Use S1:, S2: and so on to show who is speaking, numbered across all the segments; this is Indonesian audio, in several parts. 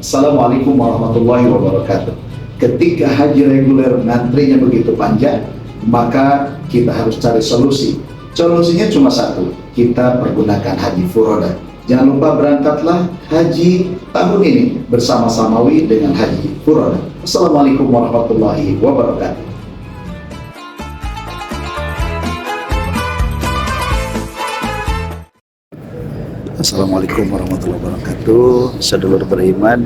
S1: Assalamualaikum warahmatullahi wabarakatuh. Ketika haji reguler ngantrinya begitu panjang, maka kita harus cari solusi. Solusinya cuma satu, kita pergunakan haji furoda. Jangan lupa berangkatlah haji tahun ini bersama-samawi dengan haji furoda. Assalamualaikum warahmatullahi wabarakatuh. Assalamualaikum warahmatullahi wabarakatuh. Sedulur beriman,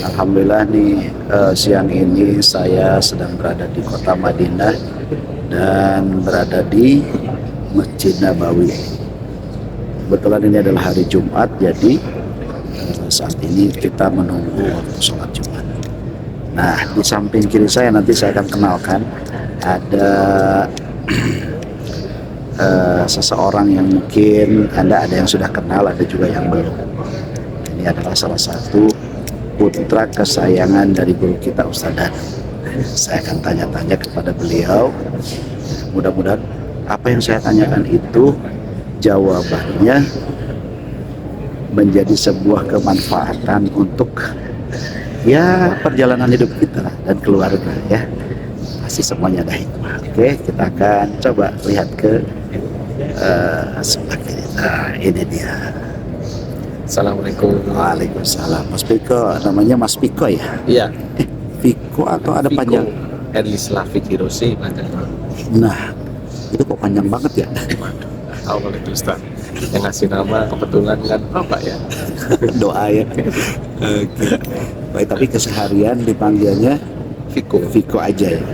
S1: alhamdulillah nih siang ini saya sedang berada di kota Madinah dan berada di Masjid Nabawi. Kebetulan ini adalah hari Jumat, jadi saat ini kita menunggu waktu sholat Jumat. Nah, di samping kiri saya nanti saya akan kenalkan ada seseorang yang mungkin Anda ada yang sudah kenal, ada juga yang belum. Ini adalah salah satu putra kesayangan dari guru kita, Ustaz Dan. Saya akan tanya-tanya kepada beliau. Mudah-mudahan apa yang saya tanyakan itu jawabannya menjadi sebuah kemanfaatan untuk ya perjalanan hidup kita dan keluarga ya. Pasti semuanya ada hikmah. Oke, kita akan coba lihat ke sebelah kiri. Nah, ini dia.
S2: Assalamualaikum.
S1: Waalaikumsalam. Mas Piko, namanya Mas Piko ya?
S2: Iya.
S1: Piko atau ada
S2: Piko.
S1: panjang?
S2: Erlislah Fikirosi panjang.
S1: Nah, itu kok panjang banget ya?
S2: Tahu oleh Ustaz. Yang ngasih nama kebetulan kan Bapak ya.
S1: Doa ya. Oke. Baik, tapi keseharian dipanggilnya
S2: Fiko.
S1: Piko aja ya.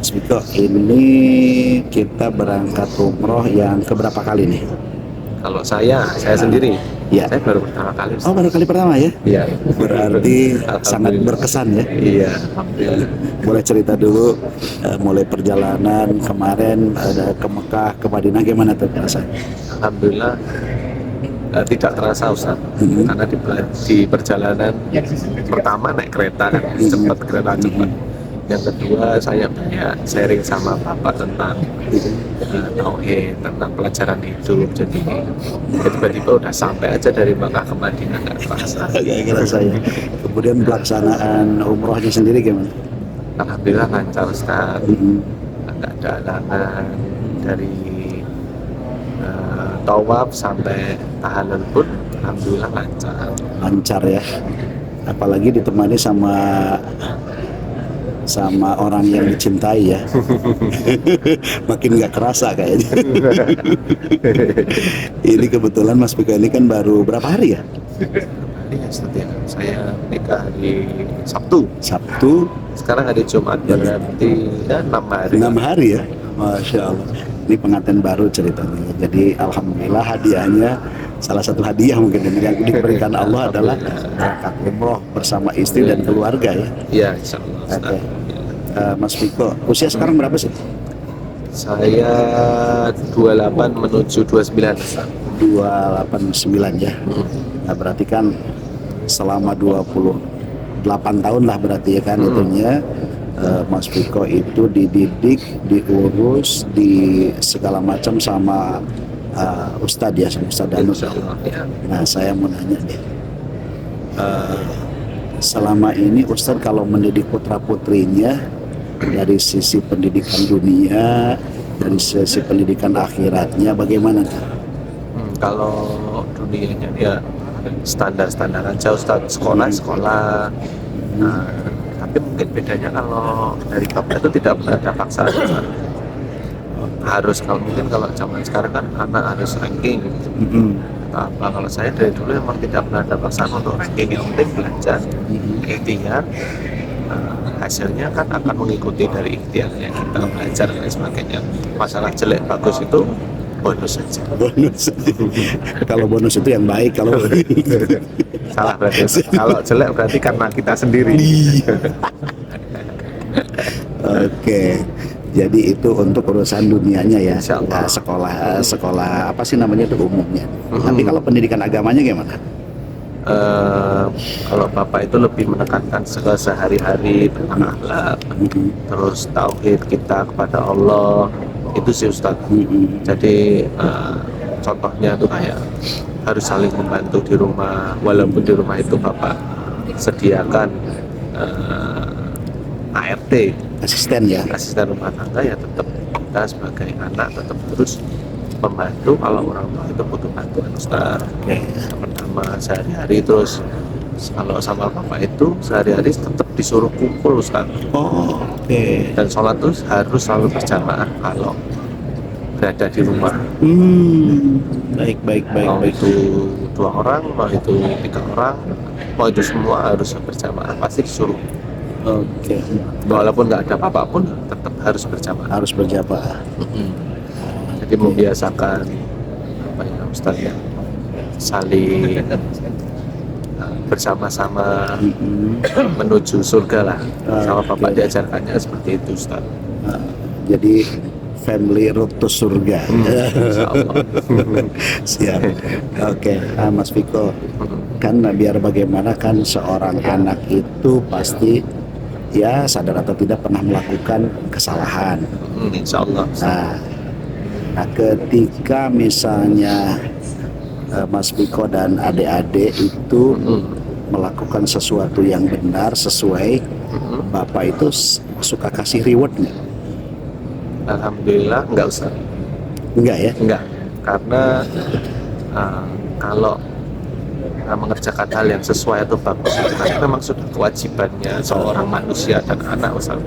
S1: Mas Piko, ini kita berangkat umroh yang keberapa kali nih?
S2: Kalau saya sendiri.
S1: Ya.
S2: Saya baru pertama kali. Ustaz.
S1: Oh, baru kali pertama ya?
S2: Iya.
S1: Berarti sangat
S2: Alhamdulillah.
S1: berkesan ya?
S2: Iya, alhamdulillah.
S1: Boleh cerita dulu mulai perjalanan kemarin ada ke Mekah, ke Madinah, gimana tuh rasanya?
S2: Alhamdulillah tidak terasa Ustaz. Karena di perjalanan pertama naik kereta kan cepat, kereta cepat. Yang kedua saya banyak sharing sama Bapak tentang tauhid, tentang pelajaran hidup. Jadi tiba-tiba udah sampai aja dari Mekah ke Madinah nggak terasa.
S1: Gak kerasa ya. Kemudian pelaksanaan umrohnya sendiri gimana?
S2: Alhamdulillah lancar Ustaz. Nggak ada halangan dari tawaf sampai tahallul pun alhamdulillah lancar.
S1: Lancar ya. Apalagi ditemani sama orang yang dicintai ya. Makin nggak kerasa kayaknya. Ini kebetulan Mas Piko ini kan baru berapa hari ya?
S2: Iya Ustaz ya. Saya nikah hari Sabtu. Sekarang hari Jumat berarti ya 6 hari.
S1: 6 hari ya. Masya Allah. Ini pengantin baru ceritanya. Jadi alhamdulillah hadiahnya, salah satu hadiah mungkin yang diberikan Allah adalah berangkat umroh bersama istri dan keluarga ya.
S2: Iya, insya Allah.
S1: Oke. Mas Piko, usia sekarang berapa sih?
S2: Saya 28 menuju 29.
S1: 289 ya. Nah, berarti kan selama 28 tahun lah berarti ya kan itunya. Mas Piko itu dididik, diurus, di segala macam sama Ustadz ya, sama Ustadz Danut.
S2: Ya.
S1: Nah, saya mau nanya nih, selama ini Ustadz kalau mendidik putra putrinya dari sisi pendidikan dunia, dari sisi pendidikan akhiratnya, bagaimana?
S2: Kalau dunianya ya standar-standar aja Ustadz, sekolah. Tapi mungkin bedanya kalau dari Bapak itu tidak pernah ada paksaan Ustadz. Harus kalau zaman sekarang kan anak harus ranking. Kalau saya dari dulu memang tidak pernah ada paksaan untuk ranking, yang penting belajar, ikhtiar. Hasilnya kan akan mengikuti dari ikhtiarnya kita belajar dan sebagainya. Masalah jelek bagus itu bonus saja.
S1: Bonus. Kalau bonus itu yang baik, kalau
S2: salah berarti. Kalau jelek berarti karena kita sendiri.
S1: Oke. Jadi itu untuk urusan dunianya ya.
S2: Insyaallah.
S1: Sekolah apa sih namanya itu umumnya. Tapi kalau pendidikan agamanya gimana?
S2: Kalau Bapak itu lebih menekankan sehari-hari tentang akhlak, terus tauhid kita kepada Allah, itu sih Ustaz. Jadi contohnya tuh kayak harus saling membantu di rumah, walaupun di rumah itu Bapak sediakan ART,
S1: Asisten ya.
S2: asisten rumah tangga, ya tetap kita sebagai anak tetap terus membantu kalau orang tua itu butuh bantuan Ustaz.
S1: Oke.
S2: Pertama sehari-hari, terus kalau sama bapak itu sehari-hari tetap disuruh kumpul Ustaz.
S1: Oh, oke.
S2: Dan sholat itu harus selalu berjamaah kalau berada di rumah.
S1: Baik, baik, baik,
S2: Mau
S1: baik.
S2: itu 2 orang, mau itu 3 orang, mau itu semua harus berjamaah, pasti disuruh.
S1: Oke.
S2: Walaupun nggak ada apa-apa pun tetap harus berjamaah.
S1: Harus berjamaah.
S2: Jadi membiasakan apa ya Ustaz ya, saling bersama-sama menuju surga lah. Sama bapak
S1: Oke.
S2: diajarkannya seperti itu Ustaz.
S1: Jadi family road to surga.
S2: Insya Allah.
S1: Siap. Oke, Mas Viko, kan biar bagaimana kan seorang anak itu pasti ya sadar atau tidak pernah melakukan kesalahan.
S2: Insya Allah.
S1: Nah, ketika misalnya Mas Viko dan adik-adik itu melakukan sesuatu yang benar sesuai, Bapak itu suka kasih reward nggak?
S2: Alhamdulillah nggak usah.
S1: Enggak ya?
S2: Enggak, karena kalau mengerjakan hal yang sesuai atau bagus itu kan memang sudah kewajibannya seorang manusia dan anak Ustaz.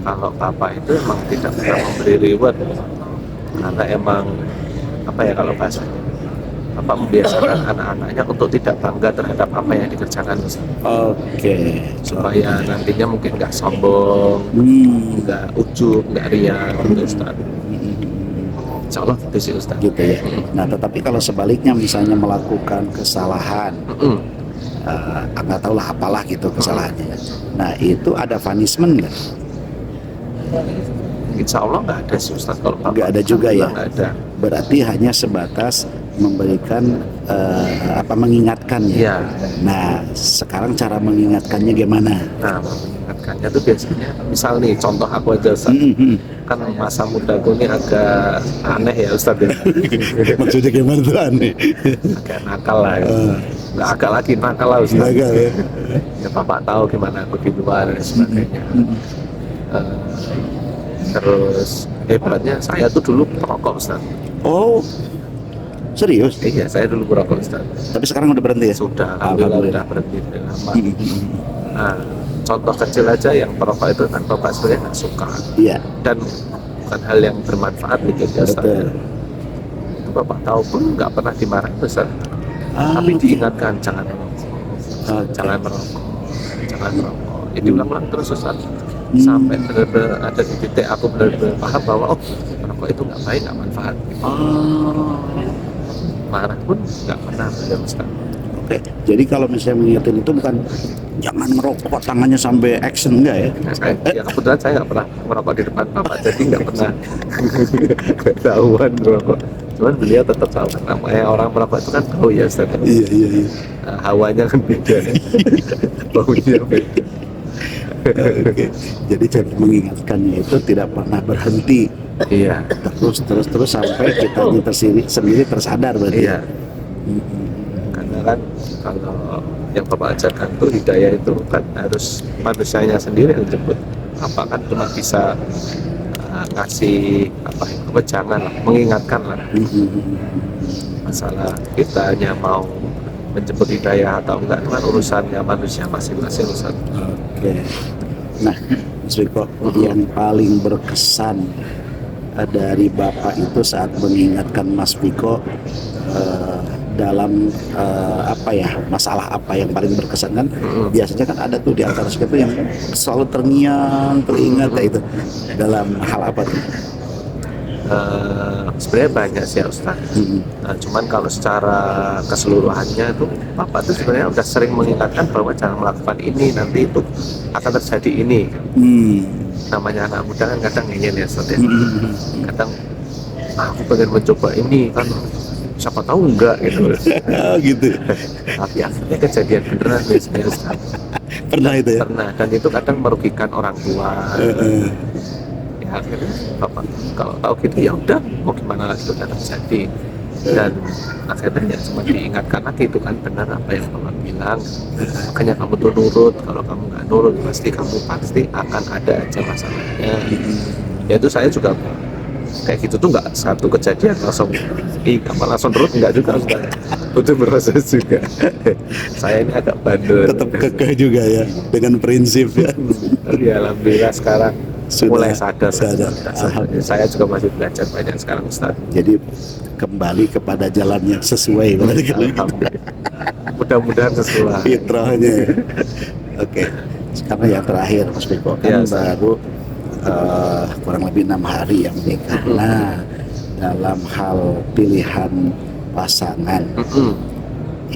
S2: Kalau bapak itu emang tidak pernah memberi reward, karena emang apa ya kalau bahasanya, bapak membiasakan anak-anaknya untuk tidak bangga terhadap apa yang dikerjakan Ustaz.
S1: Oke.
S2: Supaya nantinya mungkin nggak sombong, nggak ujub, nggak riak gitu Ustaz. Insya Allah itu sih Ustaz.
S1: Gitu ya. Nah, tetapi kalau sebaliknya misalnya melakukan kesalahan, nggak tahu lah apalah gitu kesalahannya. Nah, itu ada punishment nggak?
S2: Insya Allah nggak ada sih Ustaz kalau bapak.
S1: Nggak ada juga ya?
S2: Nggak ada.
S1: Berarti hanya sebatas memberikan mengingatkan ya.
S2: Iya.
S1: Nah, sekarang cara mengingatkannya gimana?
S2: Nah, mengingatkannya tuh biasanya, misal nih contoh aku aja Ustaz. Kan masa mudaku ini agak aneh ya Ustaz ya.
S1: Maksudnya gimana tuh aneh?
S2: Agak nakal lah ya. Nggak agak lagi, nakal lah Ustaz.
S1: Nakal ya.
S2: Ya bapak tahu gimana aku di luar dan sebagainya. Terus hebatnya saya tuh dulu perokok Ustaz.
S1: Oh, serius?
S2: Iya, saya dulu perokok Ustaz.
S1: Tapi sekarang udah berhenti ya?
S2: Sudah, alhamdulillah udah berhenti dari lama. Nah, contoh kecil aja yang perokok itu kan bapak sebenarnya nggak suka,
S1: Iya.
S2: dan bukan hal yang bermanfaat gitu ya Ustaz.
S1: Betul.
S2: Itu bapak tahu pun nggak pernah dimarahin Ustaz. Tapi diingatkan jangan merokok, jangan merokok, jangan merokok. Ya diulang-ulang terus Ustaz. Sampai benar-benar ada di titik aku benar-benar paham bahwa merokok itu nggak baik, nggak manfaat. Marah pun nggak pernah beliau Ustaz.
S1: Oke, jadi kalau misalnya mengingetin itu bukan jangan merokok tangannya sampai action, enggak ya?
S2: Ya kebetulan saya nggak pernah merokok di depan bapak, jadi nggak pernah ketahuan merokok. Cuman beliau tetap tahu, namanya orang merokok itu kan tahu ya Ustaz.
S1: Iya.
S2: Hawanya kan beda, baunya beda.
S1: Oke. Jadi cara mengingatkannya itu tidak pernah berhenti.
S2: Iya.
S1: Terus sampai kita sendiri tersadar berarti.
S2: Iya. Karena kan kalau yang bapak ajarkan tuh hidayah itu kan harus manusianya sendiri yang jemput. Apa kan cuma bisa ngasih jangan lah, mengingatkan lah. Masalah kita hanya mau menjemput hidayah atau enggak itu kan urusannya manusia masing-masing Ustaz.
S1: Oke. Nah, Mas Riko, yang paling berkesan dari Bapak itu saat mengingatkan Mas Viko dalam masalah apa yang paling berkesan kan? Biasanya kan ada tuh di antara kita yang selalu teringat itu dalam hal apa tuh?
S2: Sebenarnya banyak sih ya Ustaz. Cuman kalau secara keseluruhannya itu Bapak itu sebenarnya udah sering mengingatkan bahwa jangan melakukan ini, nanti itu akan terjadi ini. Namanya anak muda kan kadang ingin ya Ustaz ya. Kadang aku pengen mencoba ini kan, siapa tahu enggak gitu.
S1: Gitu.
S2: Tapi akhirnya kejadian beneran biasanya Ustaz.
S1: Pernah itu ya?
S2: Pernah, dan itu kadang merugikan orang tua. Ya akhirnya bapak kalau tahu gitu ya udah, mau gimana lagi udah terjadi. Dan akhirnya ya cuma diingatkan lagi itu kan benar apa yang Bapak bilang, makanya kamu tuh nurut, kalau kamu nggak nurut pasti akan ada aja masalahnya. Ya itu saya juga kayak gitu tuh nggak satu kejadian langsung kamu langsung nurut, nggak juga, butuh proses juga. Saya ini agak bandel,
S1: Tetap kekeh juga ya dengan prinsip ya.
S2: tapi alhamdulillah sekarang mulai sadar. Saya juga masih belajar banyak sekarang Ustaz.
S1: Jadi kembali kepada jalan yang sesuai
S2: Alhamdulillah. Mudah-mudahan sesuai
S1: fitrahnya. Oke. Sekarang yang terakhir Mas Beko kan
S2: Ya,
S1: baru kurang lebih 6 hari yang menikah. Nah, dalam hal pilihan pasangan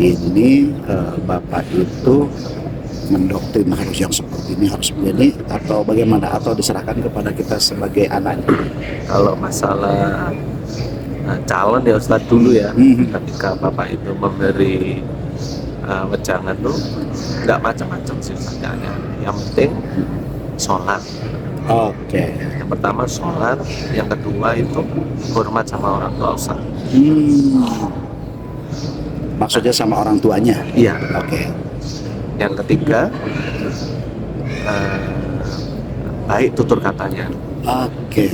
S1: ini Bapak itu mendoktrin harus yang seperti ini, harus begini, atau bagaimana, atau diserahkan kepada kita sebagai anaknya?
S2: Kalau masalah calon ya Ustadz dulu ya, ketika Bapak itu memberi wejangan tuh nggak macam-macam sih Ustadznya. Yang penting sholat.
S1: Oke.
S2: Yang pertama sholat, yang kedua itu hormat sama orang tua Ustadz.
S1: Maksudnya sama orang tuanya?
S2: Iya.
S1: Oke.
S2: Yang ketiga baik tutur katanya.
S1: Oke.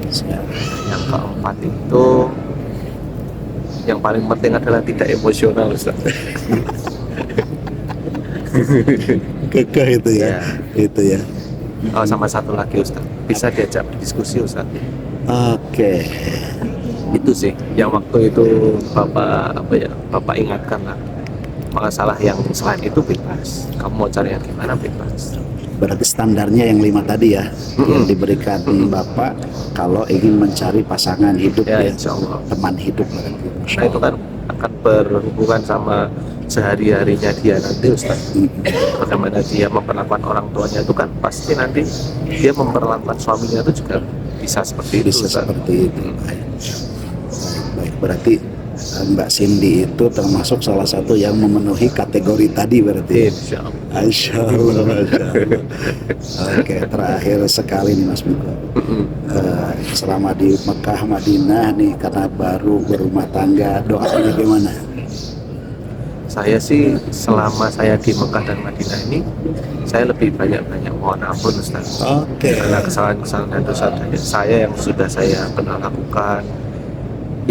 S1: Siap.
S2: Yang keempat itu yang paling penting adalah tidak emosional Ustaz.
S1: Kekeh itu ya. Itu ya.
S2: Oh, sama satu lagi Ustaz, bisa diajak diskusi Ustaz.
S1: Oke.
S2: Itu sih yang waktu itu Bapak ingatkan lah. Masalah yang selain itu bebas, kamu mau cari yang gimana bebas.
S1: Berarti standarnya yang 5 tadi ya, yang diberikan Bapak kalau ingin mencari pasangan hidup
S2: Ya,
S1: ya,
S2: insya Allah.
S1: teman hidup berarti.
S2: Nah itu kan akan berhubungan sama sehari-harinya dia nanti Ustaz. Bagaimana dia memperlakukan orang tuanya itu kan pasti nanti dia memperlakukan suaminya itu juga bisa seperti itu
S1: Bisa
S2: Ustaz.
S1: seperti itu. Baik, berarti Mbak Cindy itu termasuk salah satu yang memenuhi kategori tadi berarti.
S2: Insya Allah.
S1: Masya Allah, Masya Allah. Oke, terakhir sekali nih Mas Biko. Selama di Mekah, Madinah nih, karena baru berumah tangga, doanya gimana?
S2: Saya sih selama saya di Mekah dan Madinah ini saya lebih banyak mohon ampun Ustaz.
S1: Oke.
S2: Karena kesalahan-kesalahan dan dosa-dosa saya yang sudah saya pernah lakukan,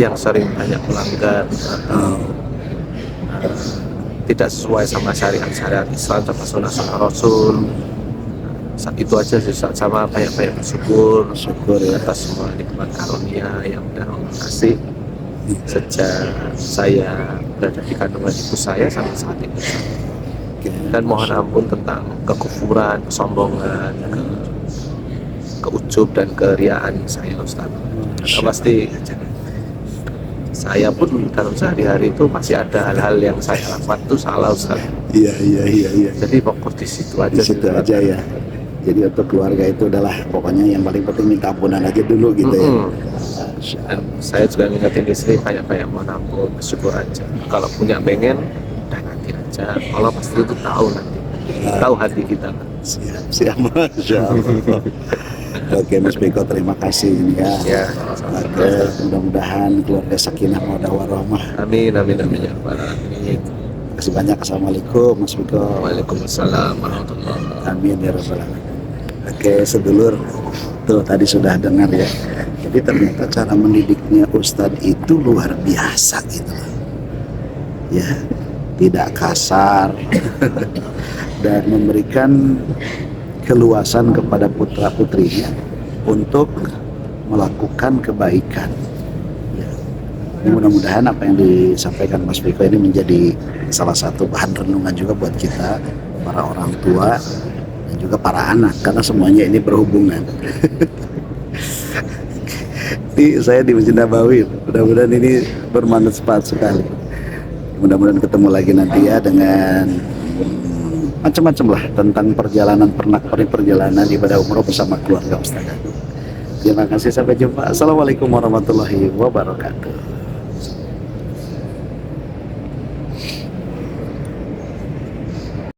S2: yang sering banyak melanggar atau tidak sesuai sama syariat Islam sama sunnah Rasul. Saat itu aja sih Ustaz. Sama banyak bersyukur
S1: ya.
S2: atas semua nikmat karunia yang udah Allah kasih sejak saya berada di kandungan ibu saya sampai saat ini. Dan mohon ampun tentang kekufuran, kesombongan, keujub dan keriaan saya Ustaz. Karena pasti saya pun dalam sehari-hari itu masih ada hal-hal yang saya lakukan itu salah Ustaz.
S1: Iya.
S2: Jadi fokus di situ aja.
S1: Di situ aja ya. Jadi untuk keluarga itu adalah pokoknya yang paling penting minta ampunan aja dulu gitu ya.
S2: Dan saya juga ngingetin istri banyak mohon ampun, bersyukur aja. Kalau punya pengen, udah nanti aja. Allah pasti itu tahu nanti, tahu hati kita.
S1: Siap, Masya Allah. Oke Mas Biko, terima kasih ya. Oke, mudah-mudahan keluarga sakinah mawaddah warahmah.
S2: Amin ya rabbal alamin.
S1: Terima kasih banyak. Assalamualaikum Mas Biko.
S2: Waalaikumsalam warahmatullahi wabarakatuh.
S1: Amin ya rabbal alamin. Oke sedulur, tuh tadi sudah dengar ya. Jadi ternyata cara mendidiknya Ustadz itu luar biasa gitu. Ya, tidak kasar dan memberikan keluasan kepada putra-putrinya untuk melakukan kebaikan. Ya. Mudah-mudahan apa yang disampaikan Mas Biko ini menjadi salah satu bahan renungan juga buat kita, para orang tua dan juga para anak, karena semuanya ini berhubungan. Saya di Masjid Nabawi, mudah-mudahan ini bermanfaat sekali. Mudah-mudahan ketemu lagi nanti ya dengan macam-macam lah tentang perjalanan ibadah umroh bersama keluarga Ustaz. Terima kasih, sampai jumpa. Assalamualaikum warahmatullahi wabarakatuh.